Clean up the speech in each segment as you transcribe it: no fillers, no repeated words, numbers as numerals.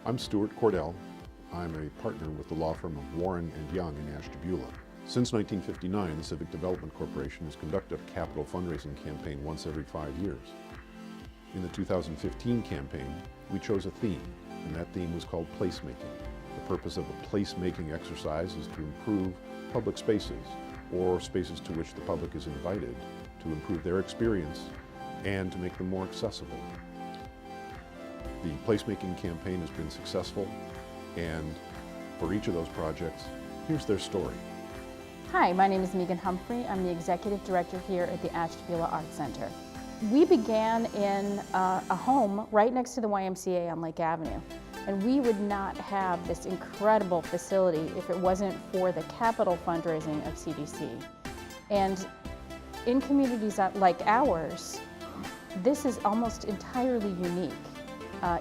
I'm Stuart Cordell. I'm a partner with the law firm of Warren and Young in Ashtabula. Since 1959, the Civic Development Corporation has conducted a capital fundraising campaign once every 5 years. In the 2015 campaign, we chose a theme, and that theme was called Placemaking. The purpose of a placemaking exercise is to improve public spaces, or spaces to which the public is invited, to improve their experience and to make them more accessible. The placemaking campaign has been successful, and for each of those projects, here's their story. Hi, my name is Megan Humphrey. I'm the Executive Director here at the Ashtabula Art Center. We began in a home right next to the YMCA on Lake Avenue, and we would not have this incredible facility if it wasn't for the capital fundraising of CDC. And in communities like ours, this is almost entirely unique,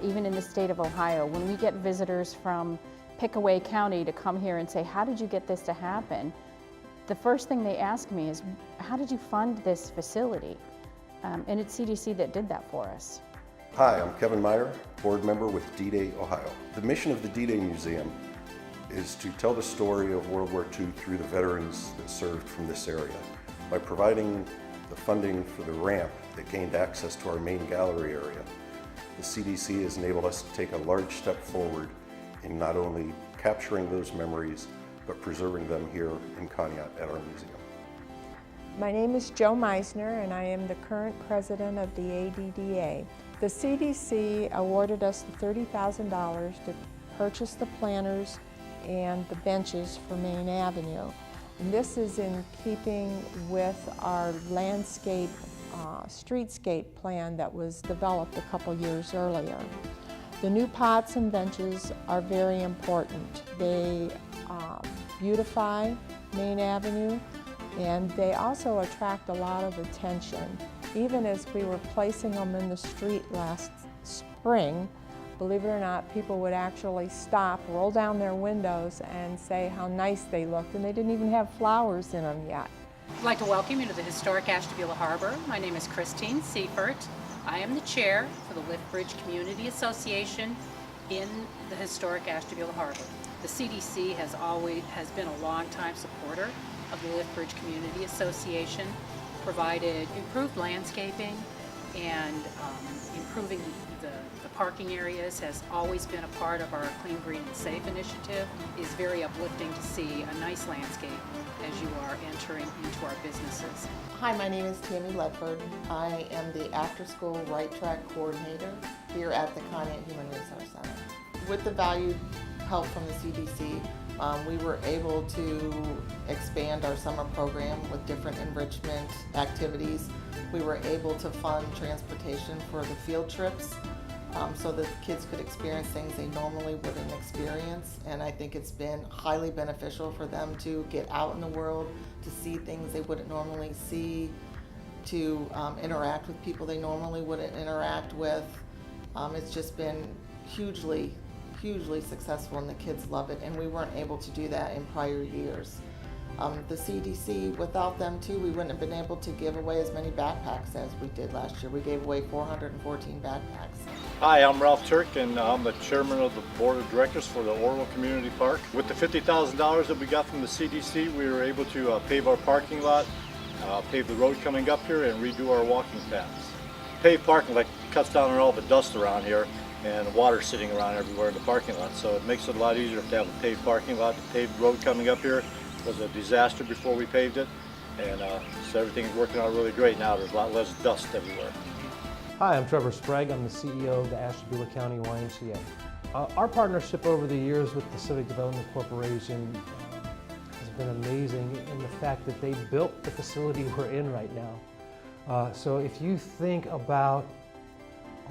even in the state of Ohio. When we get visitors from Pickaway County to come here and say, how did you get this to happen? The first thing they ask me is, how did you fund this facility? And it's CDC that did that for us. Hi, I'm Kevin Meyer, board member with DDay Ohio. The mission of the DDay Museum is to tell the story of World War II through the veterans that served from this area. By providing the funding for the ramp that gained access to our main gallery area, the CDC has enabled us to take a large step forward in not only capturing those memories, but preserving them here in Conneaut at our museum. My name is Jo Meisner, and I am the current president of the DDay. The CDC awarded us the $30,000 to purchase the planters and the benches for Main Avenue. And this is in keeping with our landscape, streetscape plan that was developed a couple years earlier. The new pots and benches are very important. They beautify Main Avenue, and they also attract a lot of attention. Even as we were placing them in the street last spring, believe it or not, people would actually stop, roll down their windows, and say how nice they looked, and they didn't even have flowers in them yet. I'd like to welcome you to the historic Ashtabula Harbor. My name is Christine Seifert. I am the chair for the Liftbridge Community Association in the historic Ashtabula Harbor. The CDC has been a long-time supporter of the Liftbridge Community Association, provided improved landscaping, and improving the parking areas has always been a part of our Clean, Green, and Safe initiative. It is very uplifting to see a nice landscape as you are entering into our businesses. Hi, my name is Tamir Ledford. I am the after-school right track coordinator here at the Conway Human Resource Center. With the valued help from the CDC, we were able to expand our summer program with different enrichment activities. We were able to fund transportation for the field trips so that kids could experience things they normally wouldn't experience. And I think it's been highly beneficial for them to get out in the world, to see things they wouldn't normally see, to interact with people they normally wouldn't interact with. It's just been hugely successful, and the kids love it, and we weren't able to do that in prior years. The CDC, without them too, we wouldn't have been able to give away as many backpacks as we did last year. We gave away 414 backpacks. Hi, I'm Ralph Turk, and I'm the chairman of the board of directors for the Orlan Community Park. With the $50,000 that we got from the CDC, we were able to pave our parking lot, pave the road coming up here, and redo our walking paths. Paved parking lot cuts down on all the dust around here, and water sitting around everywhere in the parking lot. So it makes it a lot easier to have a paved parking lot. The paved road coming up here was a disaster before we paved it, and so everything is working out really great now. There's a lot less dust everywhere. Hi, I'm Trevor Sprague. I'm the CEO of the Ashtabula County YMCA. Our partnership over the years with the Civic Development Corporation has been amazing in the fact that they built the facility we're in right now. So if you think about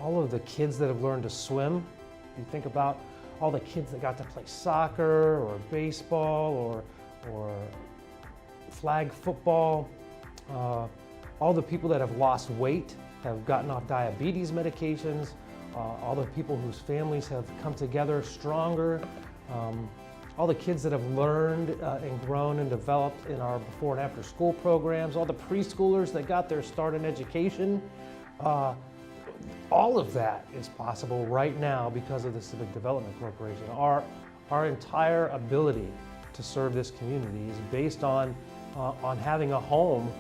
all of the kids that have learned to swim, you think about all the kids that got to play soccer or baseball or flag football, all the people that have lost weight, have gotten off diabetes medications, all the people whose families have come together stronger, all the kids that have learned and grown and developed in our before and after school programs, all the preschoolers that got their start in education. all of that is possible right now because of the Civic Development Corporation. Our entire ability to serve this community is based on having a home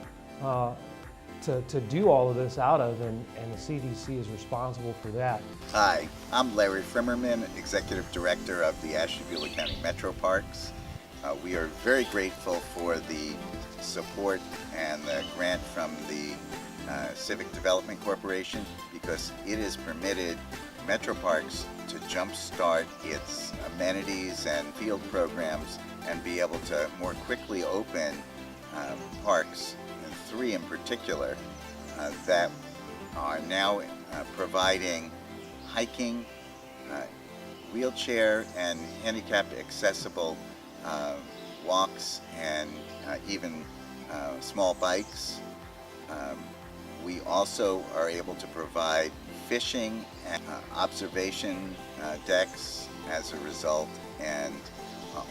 to do all of this out of, and the CDC is responsible for that. Hi, I'm Larry Frimmerman, Executive Director of the Ashtabula County Metro Parks. We are very grateful for the support and the grant from the Civic Development Corporation, because it has permitted Metro Parks to jumpstart its amenities and field programs and be able to more quickly open parks, and 3 in particular, that are now providing hiking, wheelchair and handicapped accessible walks, and even small bikes. We also are able to provide fishing and observation decks as a result, and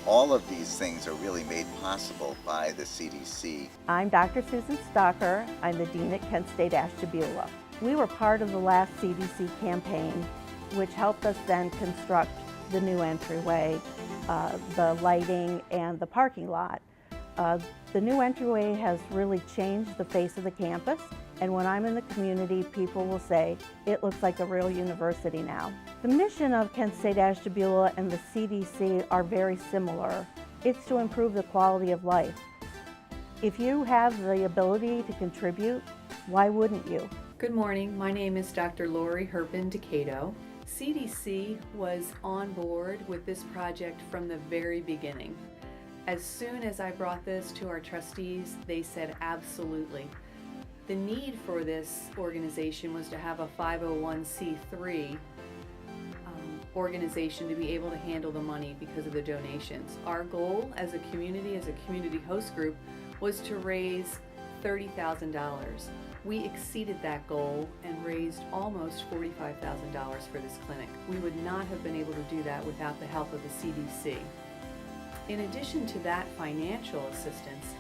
all of these things are really made possible by the CDC. I'm Dr. Susan Stocker. I'm the Dean at Kent State Ashtabula. We were part of the last CDC campaign, which helped us then construct the new entryway, the lighting, and the parking lot. The new entryway has really changed the face of the campus, and when I'm in the community, people will say, it looks like a real university now. The mission of Kent State Ashtabula and the CDC are very similar. It's to improve the quality of life. If you have the ability to contribute, why wouldn't you? Good morning, my name is Dr. Laurie Herb in Decato. CDC was on board with this project from the very beginning. As soon as I brought this to our trustees, they said absolutely. The need for this organization was to have a 501c3 organization to be able to handle the money because of the donations. Our goal as a community host group, was to raise $30,000. We exceeded that goal and raised almost $45,000 for this clinic. We would not have been able to do that without the help of the CDC. In addition to that financial assistance,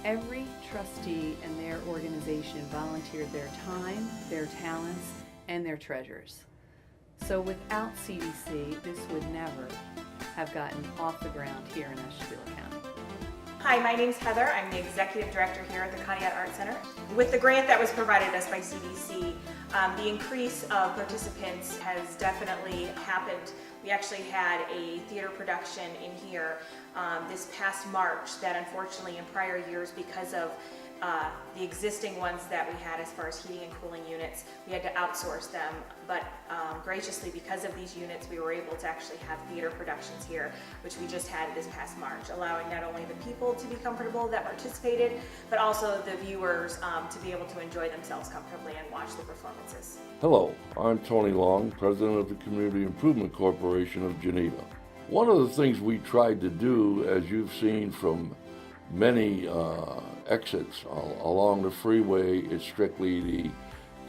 every trustee and their organization volunteered their time, their talents, and their treasures. So without CDC, this would never have gotten off the ground here in Ashtabula County. Hi, my name's Heather. I'm the Executive Director here at the Conway Art Center. With the grant that was provided us by CDC, the increase of participants has definitely happened. We actually had a theater production in here this past March that unfortunately in prior years, because of the existing ones that we had as far as heating and cooling units, we had to outsource them, but graciously, because of these units, we were able to actually have theater productions here, which we just had this past March, allowing not only the people to be comfortable that participated, but also the viewers to be able to enjoy themselves comfortably and watch the performances. Hello, I'm Tony Long, President of the Community Improvement Corporation of Geneva. One of the things we tried to do, as you've seen from many exits along the freeway, is strictly the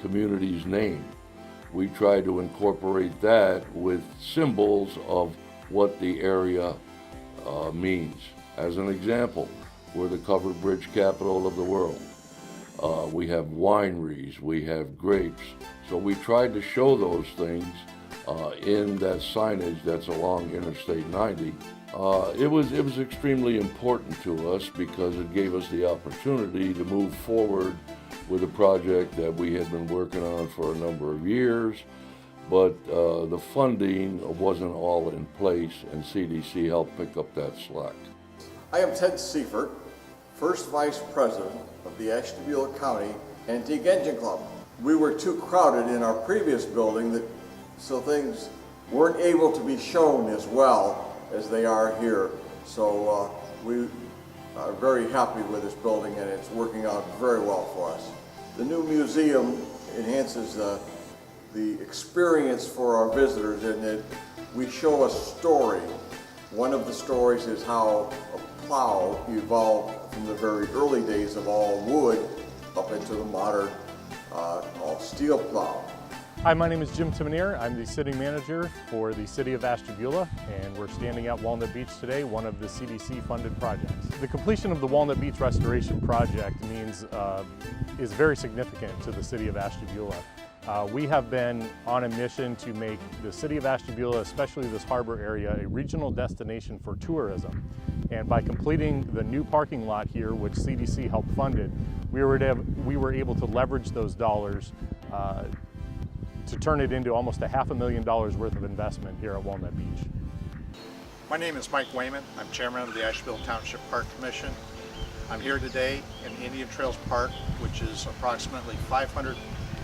community's name. We try to incorporate that with symbols of what the area means. As an example, we're the covered bridge capital of the world. We have wineries, we have grapes. So we tried to show those things in that signage that's along Interstate 90. It was extremely important to us because it gave us the opportunity to move forward with a project that we had been working on for a number of years, but the funding wasn't all in place, and CDC helped pick up that slack. I am Ted Seaver, First Vice President of the Ashtabula County Antique Engine Club. We were too crowded in our previous building, so things weren't able to be shown as well as they are here. So we are very happy with this building, and it's working out very well for us. The new museum enhances the experience for our visitors in that we show a story. One of the stories is how a plow evolved from the very early days of all wood up into the modern all steel plow. Hi, my name is Jim Tamir. I'm the City Manager for the City of Ashtabula, and we're standing at Walnut Beach today, one of the CDC-funded projects. The completion of the Walnut Beach Restoration Project is very significant to the City of Ashtabula. We have been on a mission to make the city of Ashtabula, especially this harbor area, a regional destination for tourism. And by completing the new parking lot here, which CDC helped fund it, we were able to leverage those dollars to turn it into almost $500,000 worth of investment here at Walnut Beach. My name is Mike Wayman. I'm chairman of the Ashtabula Township Park Commission. I'm here today in Indian Trails Park, which is approximately 500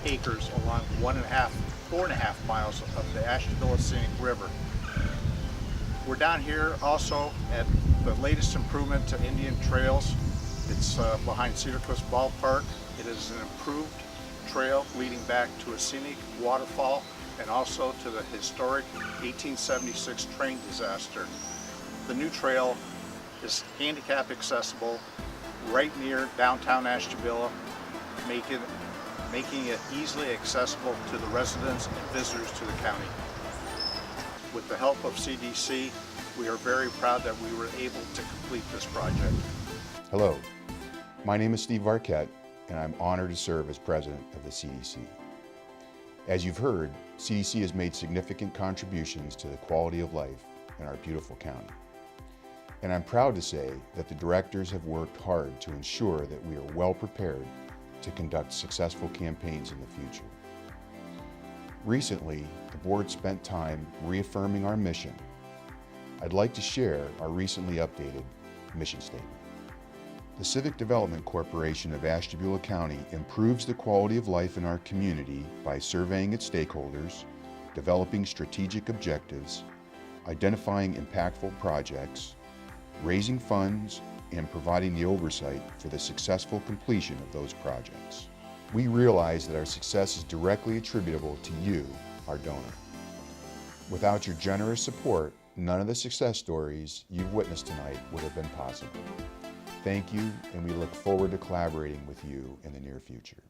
acres along 4.5 miles of the Ashtabula Scenic River. We're down here also at the latest improvement to Indian Trails. It's behind Cedar Cliffs Ballpark. It is an improved trail leading back to a scenic waterfall and also to the historic 1876 train disaster. The new trail is handicap accessible right near downtown Ashtabula, making it easily accessible to the residents and visitors to the county. With the help of CDC, we are very proud that we were able to complete this project. Hello, my name is Steve Arquette, and I'm honored to serve as president of the CDC. As you've heard, CDC has made significant contributions to the quality of life in our beautiful county. And I'm proud to say that the directors have worked hard to ensure that we are well prepared to conduct successful campaigns in the future. Recently, the board spent time reaffirming our mission. I'd like to share our recently updated mission statement. The Civic Development Corporation of Ashtabula County improves the quality of life in our community by surveying its stakeholders, developing strategic objectives, identifying impactful projects, raising funds, and providing the oversight for the successful completion of those projects. We realize that our success is directly attributable to you, our donor. Without your generous support, none of the success stories you've witnessed tonight would have been possible. Thank you, and we look forward to collaborating with you in the near future.